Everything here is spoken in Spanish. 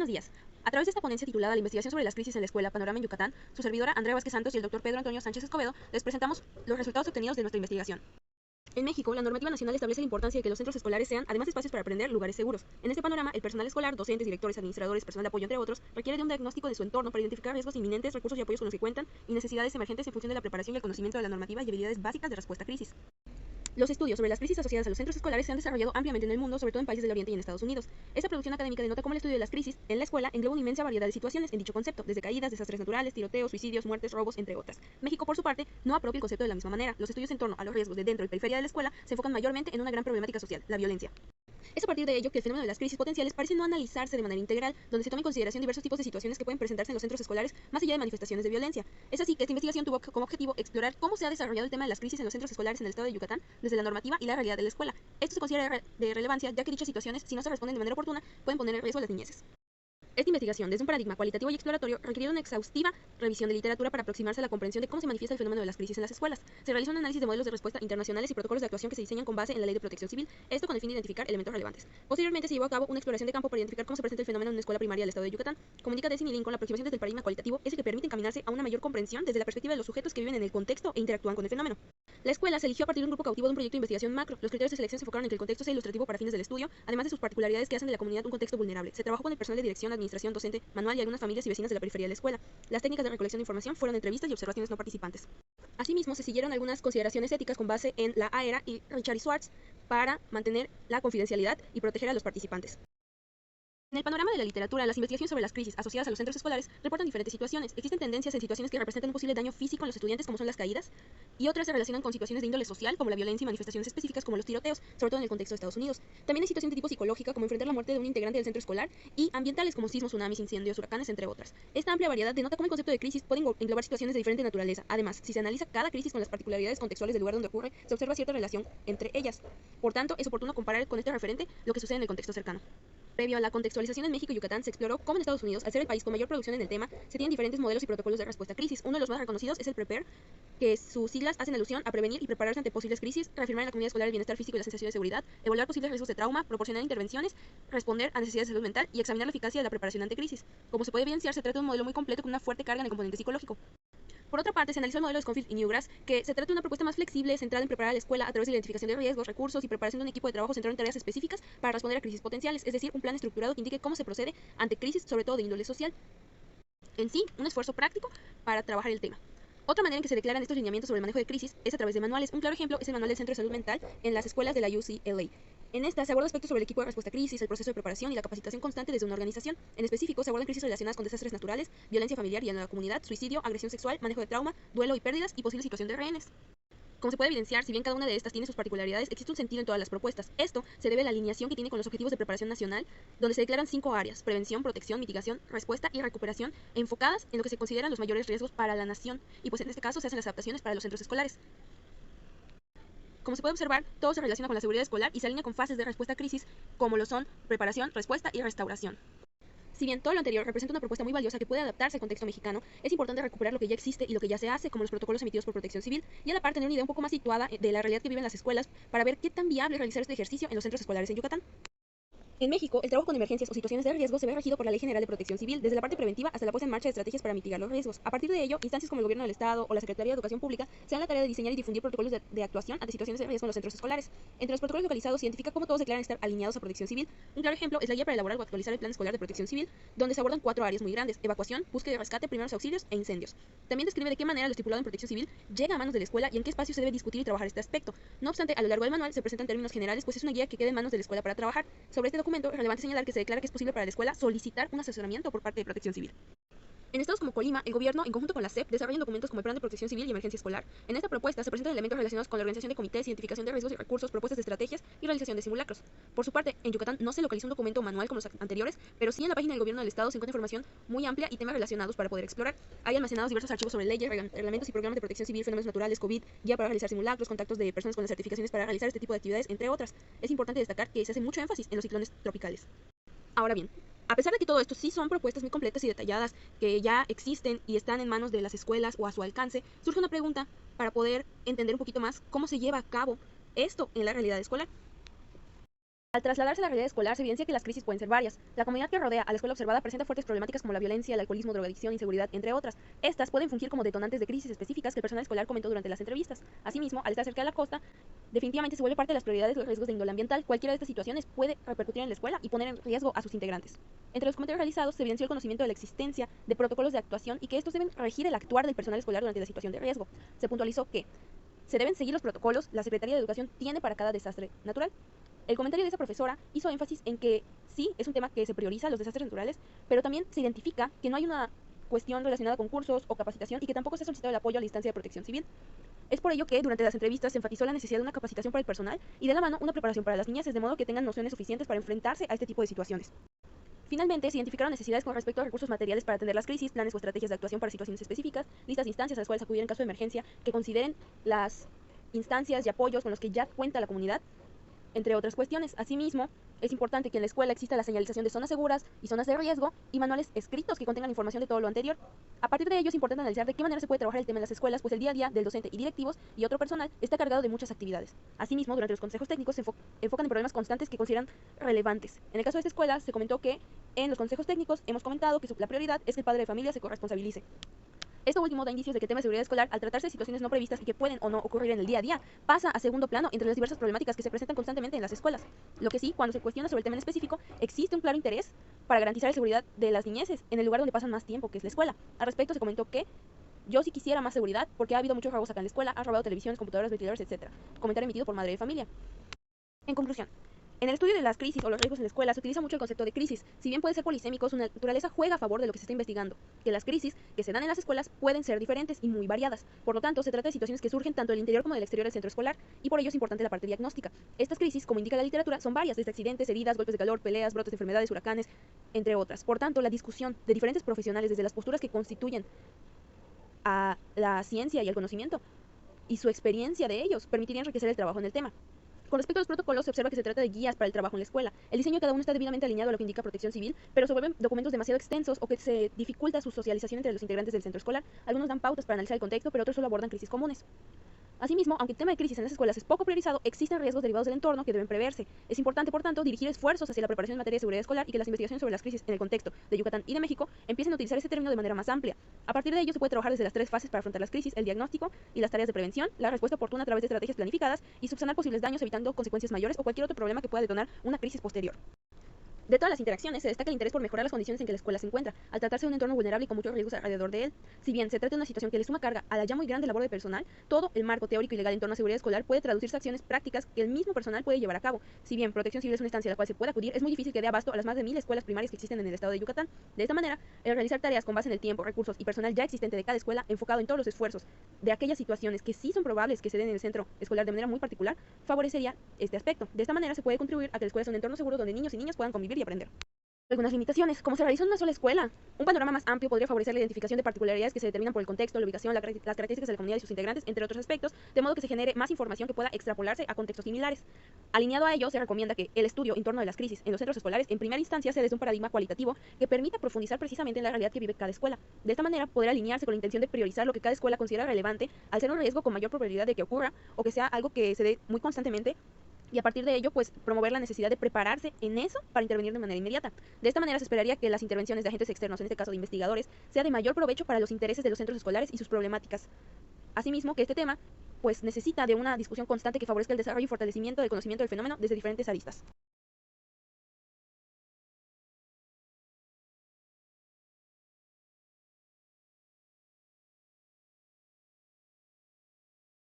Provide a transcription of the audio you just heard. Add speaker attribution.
Speaker 1: buenos días. A través de esta ponencia titulada La investigación sobre las crisis en la escuela, Panorama en Yucatán, su servidora Andrea Vázquez Santos y el doctor Pedro Antonio Sánchez Escobedo les presentamos los resultados obtenidos de nuestra investigación. En México, la normativa nacional establece la importancia de que los centros escolares sean, además de espacios para aprender, lugares seguros. En este panorama, el personal escolar, docentes, directores, administradores, personal de apoyo, entre otros, requiere de un diagnóstico de su entorno para identificar riesgos inminentes, recursos y apoyos con los que cuentan y necesidades emergentes en función de la preparación y el conocimiento de la normativa y habilidades básicas de respuesta a crisis. Los estudios sobre las crisis asociadas a los centros escolares se han desarrollado ampliamente en el mundo, sobre todo en países del Oriente y en Estados Unidos. Esta producción académica denota cómo el estudio de las crisis en la escuela engloba una inmensa variedad de situaciones en dicho concepto, desde caídas, desastres naturales, tiroteos, suicidios, muertes, robos, entre otras. México, por su parte, no apropia el concepto de la misma manera. Los estudios en torno a los riesgos de dentro y periferia de la escuela se enfocan mayormente en una gran problemática social, la violencia. Es a partir de ello que el fenómeno de las crisis potenciales parece no analizarse de manera integral, donde se toma en consideración diversos tipos de situaciones que pueden presentarse en los centros escolares más allá de manifestaciones de violencia. Es así que esta investigación tuvo como objetivo explorar cómo se ha desarrollado el tema de las crisis en los centros escolares en el estado de Yucatán desde la normativa y la realidad de la escuela. Esto se considera de relevancia ya que dichas situaciones, si no se responden de manera oportuna, pueden poner en riesgo a las niñeces. Esta investigación, desde un paradigma cualitativo y exploratorio, requirió una exhaustiva revisión de literatura para aproximarse a la comprensión de cómo se manifiesta el fenómeno de las crisis en las escuelas. Se realizó un análisis de modelos de respuesta internacionales y protocolos de actuación que se diseñan con base en la Ley de Protección Civil, esto con el fin de identificar elementos relevantes. Posteriormente se llevó a cabo una exploración de campo para identificar cómo se presenta el fenómeno en una escuela primaria del estado de Yucatán. Como indica Destiny Lincoln, la aproximación desde el paradigma cualitativo es el que permite encaminarse a una mayor comprensión desde la perspectiva de los sujetos que viven en el contexto e interactúan con el fenómeno. La escuela se eligió a partir de un grupo cautivo de un proyecto de investigación macro. Los criterios de selección se enfocaron en que el contexto sea ilustrativo para fines del estudio, además de sus particularidades que hacen de la comunidad un contexto vulnerable. Se trabajó con el personal de dirección, administración, docente, manual y algunas familias y vecinas de la periferia de la escuela. Las técnicas de recolección de información fueron entrevistas y observaciones no participantes. Asimismo, se siguieron algunas consideraciones éticas con base en la AERA y Richard y Swartz para mantener la confidencialidad y proteger a los participantes. En el panorama de la literatura, las investigaciones sobre las crisis asociadas a los centros escolares reportan diferentes situaciones. Existen tendencias en situaciones que representan un posible daño físico en los estudiantes, como son las caídas, y otras se relacionan con situaciones de índole social, como la violencia y manifestaciones específicas, como los tiroteos, sobre todo en el contexto de Estados Unidos. También hay situaciones de tipo psicológica, como enfrentar la muerte de un integrante del centro escolar, y ambientales, como sismos, tsunamis, incendios, huracanes, entre otras. Esta amplia variedad denota cómo el concepto de crisis puede englobar situaciones de diferente naturaleza. Además, si se analiza cada crisis con las particularidades contextuales del lugar donde ocurre, se observa cierta relación entre ellas. Por tanto, es oportuno comparar con este referente lo que sucede en el contexto cercano. Previo a la contextualización en México y Yucatán, se exploró cómo en Estados Unidos, al ser el país con mayor producción en el tema, se tienen diferentes modelos y protocolos de respuesta a crisis. Uno de los más reconocidos es el PREPARE, que sus siglas hacen alusión a prevenir y prepararse ante posibles crisis, reafirmar en la comunidad escolar el bienestar físico y la sensación de seguridad, evaluar posibles riesgos de trauma, proporcionar intervenciones, responder a necesidades de salud mental y examinar la eficacia de la preparación ante crisis. Como se puede evidenciar, se trata de un modelo muy completo con una fuerte carga en el componente psicológico. Por otra parte, se analizó el modelo de Schofield y Newgrass, que se trata de una propuesta más flexible, centrada en preparar a la escuela a través de la identificación de riesgos, recursos y preparación de un equipo de trabajo centrado en tareas específicas para responder a crisis potenciales, es decir, un plan estructurado que indique cómo se procede ante crisis, sobre todo de índole social. En sí, un esfuerzo práctico para trabajar el tema. Otra manera en que se declaran estos lineamientos sobre el manejo de crisis es a través de manuales. Un claro ejemplo es el manual del Centro de Salud Mental en las escuelas de la UCLA. En esta se aborda aspectos sobre el equipo de respuesta a crisis, el proceso de preparación y la capacitación constante desde una organización. En específico, se abordan crisis relacionadas con desastres naturales, violencia familiar y en la comunidad, suicidio, agresión sexual, manejo de trauma, duelo y pérdidas y posible situación de rehenes. Como se puede evidenciar, si bien cada una de estas tiene sus particularidades, existe un sentido en todas las propuestas. Esto se debe a la alineación que tiene con los objetivos de preparación nacional, donde se declaran 5 áreas: prevención, protección, mitigación, respuesta y recuperación, enfocadas en lo que se consideran los mayores riesgos para la nación, y pues en este caso se hacen las adaptaciones para los centros escolares. Como se puede observar, todo se relaciona con la seguridad escolar y se alinea con fases de respuesta a crisis, como lo son preparación, respuesta y restauración. Si bien todo lo anterior representa una propuesta muy valiosa que puede adaptarse al contexto mexicano, es importante recuperar lo que ya existe y lo que ya se hace, como los protocolos emitidos por Protección Civil, y a la par tener una idea un poco más situada de la realidad que viven las escuelas para ver qué tan viable es realizar este ejercicio en los centros escolares en Yucatán. En México, el trabajo con emergencias o situaciones de riesgo se ve regido por la Ley General de Protección Civil, desde la parte preventiva hasta la puesta en marcha de estrategias para mitigar los riesgos. A partir de ello, instancias como el Gobierno del Estado o la Secretaría de Educación Pública se dan la tarea de diseñar y difundir protocolos de actuación ante situaciones de riesgo en los centros escolares. Entre los protocolos localizados se identifica cómo todos declaran estar alineados a Protección Civil. Un claro ejemplo es la guía para elaborar o actualizar el plan escolar de Protección Civil, donde se abordan 4 áreas muy grandes: evacuación, búsqueda y rescate, primeros auxilios e incendios. También describe de qué manera lo estipulado en Protección Civil llega a manos de la escuela y en qué espacio se debe discutir y trabajar este aspecto. No obstante, a lo largo del manual se presentan términos generales, pues es una guía que queda en manos de la escuela para trabajar. Sobre este documento, es relevante señalar que se declara que es posible para la escuela solicitar un asesoramiento por parte de Protección Civil. En estados como Colima, el gobierno, en conjunto con la SEP, desarrollan documentos como el Plan de Protección Civil y Emergencia Escolar. En esta propuesta se presentan elementos relacionados con la organización de comités, identificación de riesgos y recursos, propuestas de estrategias y realización de simulacros. Por su parte, en Yucatán no se localiza un documento manual como los anteriores, pero sí en la página del gobierno del estado se encuentra información muy amplia y temas relacionados para poder explorar. Hay almacenados diversos archivos sobre leyes, reglamentos y programas de protección civil, fenómenos naturales, COVID, guía para realizar simulacros, contactos de personas con las certificaciones para realizar este tipo de actividades, entre otras. Es importante destacar que se hace mucho énfasis en los ciclones tropicales. Ahora bien, a pesar de que todo esto sí son propuestas muy completas y detalladas que ya existen y están en manos de las escuelas o a su alcance, surge una pregunta para poder entender un poquito más cómo se lleva a cabo esto en la realidad escolar. Al trasladarse a la realidad escolar, se evidencia que las crisis pueden ser varias. La comunidad que rodea a la escuela observada presenta fuertes problemáticas como la violencia, el alcoholismo, drogadicción, inseguridad, entre otras. Estas pueden fungir como detonantes de crisis específicas que el personal escolar comentó durante las entrevistas. Asimismo, al estar cerca de la costa, definitivamente se vuelve parte de las prioridades los riesgos de índole ambiental. Cualquiera de estas situaciones puede repercutir en la escuela y poner en riesgo a sus integrantes. Entre los comentarios realizados se evidenció el conocimiento de la existencia de protocolos de actuación y que estos deben regir el actuar del personal escolar durante la situación de riesgo. Se puntualizó que se deben seguir los protocolos la Secretaría de Educación tiene para cada desastre natural. El comentario de esa profesora hizo énfasis en que sí, es un tema que se prioriza, los desastres naturales, pero también se identifica que no hay una cuestión relacionada con cursos o capacitación y que tampoco se ha solicitado el apoyo a la instancia de protección civil. Es por ello que durante las entrevistas se enfatizó la necesidad de una capacitación para el personal y de la mano una preparación para las niñas, de modo que tengan nociones suficientes para enfrentarse a este tipo de situaciones. Finalmente, se identificaron necesidades con respecto a recursos materiales para atender las crisis, planes o estrategias de actuación para situaciones específicas, listas de instancias a las cuales acudir en caso de emergencia, que consideren las instancias y apoyos con los que ya cuenta la comunidad, entre otras cuestiones. Asimismo, es importante que en la escuela exista la señalización de zonas seguras y zonas de riesgo y manuales escritos que contengan información de todo lo anterior. A partir de ello es importante analizar de qué manera se puede trabajar el tema en las escuelas, pues el día a día del docente y directivos y otro personal está cargado de muchas actividades. Asimismo, durante los consejos técnicos se enfocan en problemas constantes que consideran relevantes. En el caso de esta escuela, se comentó que en los consejos técnicos hemos comentado que la prioridad es que el padre de familia se corresponsabilice. Esto último da indicios de que el tema de seguridad escolar, al tratarse de situaciones no previstas y que pueden o no ocurrir en el día a día, pasa a segundo plano entre las diversas problemáticas que se presentan constantemente en las escuelas. Lo que sí, cuando se cuestiona sobre el tema en específico, existe un claro interés para garantizar la seguridad de las niñeces en el lugar donde pasan más tiempo, que es la escuela. Al respecto se comentó que yo sí quisiera más seguridad porque ha habido muchos robos acá en la escuela, han robado televisiones, computadoras, ventiladores, etc. Comentario emitido por madre de familia. En conclusión, en el estudio de las crisis o los riesgos en la escuela se utiliza mucho el concepto de crisis. Si bien puede ser polisémico, su naturaleza juega a favor de lo que se está investigando, que las crisis que se dan en las escuelas pueden ser diferentes y muy variadas. Por lo tanto, se trata de situaciones que surgen tanto del interior como del exterior del centro escolar, y por ello es importante la parte diagnóstica. Estas crisis, como indica la literatura, son varias, desde accidentes, heridas, golpes de calor, peleas, brotes de enfermedades, huracanes, entre otras. Por tanto, la discusión de diferentes profesionales desde las posturas que constituyen a la ciencia y el conocimiento y su experiencia de ellos permitiría enriquecer el trabajo en el tema. Con respecto a los protocolos, se observa que se trata de guías para el trabajo en la escuela. El diseño de cada uno está debidamente alineado a lo que indica Protección Civil, pero se vuelven documentos demasiado extensos o que se dificulta su socialización entre los integrantes del centro escolar. Algunos dan pautas para analizar el contexto, pero otros solo abordan crisis comunes. Asimismo, aunque el tema de crisis en las escuelas es poco priorizado, existen riesgos derivados del entorno que deben preverse. Es importante, por tanto, dirigir esfuerzos hacia la preparación en materia de seguridad escolar y que las investigaciones sobre las crisis en el contexto de Yucatán y de México empiecen a utilizar este término de manera más amplia. A partir de ello, se puede trabajar desde las tres fases para afrontar las crisis: el diagnóstico y las tareas de prevención, la respuesta oportuna a través de estrategias planificadas y subsanar posibles daños evitando consecuencias mayores o cualquier otro problema que pueda detonar una crisis posterior. De todas las interacciones, se destaca el interés por mejorar las condiciones en que la escuela se encuentra, al tratarse de un entorno vulnerable y con muchos riesgos alrededor de él. Si bien se trata de una situación que le suma carga a la ya muy grande labor de personal, todo el marco teórico y legal en torno a seguridad escolar puede traducirse a acciones prácticas que el mismo personal puede llevar a cabo. Si bien Protección Civil es una instancia a la cual se puede acudir, es muy difícil que dé abasto a las más de 1000 escuelas primarias que existen en el estado de Yucatán. De esta manera, el realizar tareas con base en el tiempo, recursos y personal ya existente de cada escuela, enfocado en todos los esfuerzos de aquellas situaciones que sí son probables que se den en el centro escolar de manera muy particular, favorecería este aspecto. De esta manera se puede contribuir a que la escuela sea un entorno seguro donde niños y niñas puedan convivir y aprender. Algunas limitaciones. Como se realiza en una sola escuela, un panorama más amplio podría favorecer la identificación de particularidades que se determinan por el contexto, la ubicación, las características de la comunidad y sus integrantes, entre otros aspectos, de modo que se genere más información que pueda extrapolarse a contextos similares. Alineado a ello, se recomienda que el estudio en torno de las crisis en los centros escolares, en primera instancia, sea desde un paradigma cualitativo que permita profundizar precisamente en la realidad que vive cada escuela. De esta manera, poder alinearse con la intención de priorizar lo que cada escuela considera relevante al ser un riesgo con mayor probabilidad de que ocurra o que sea algo que se dé muy constantemente, y a partir de ello, pues, promover la necesidad de prepararse en eso para intervenir de manera inmediata. De esta manera se esperaría que las intervenciones de agentes externos, en este caso de investigadores, sea de mayor provecho para los intereses de los centros escolares y sus problemáticas. Asimismo, que este tema, pues, necesita de una discusión constante que favorezca el desarrollo y fortalecimiento del conocimiento del fenómeno desde diferentes aristas.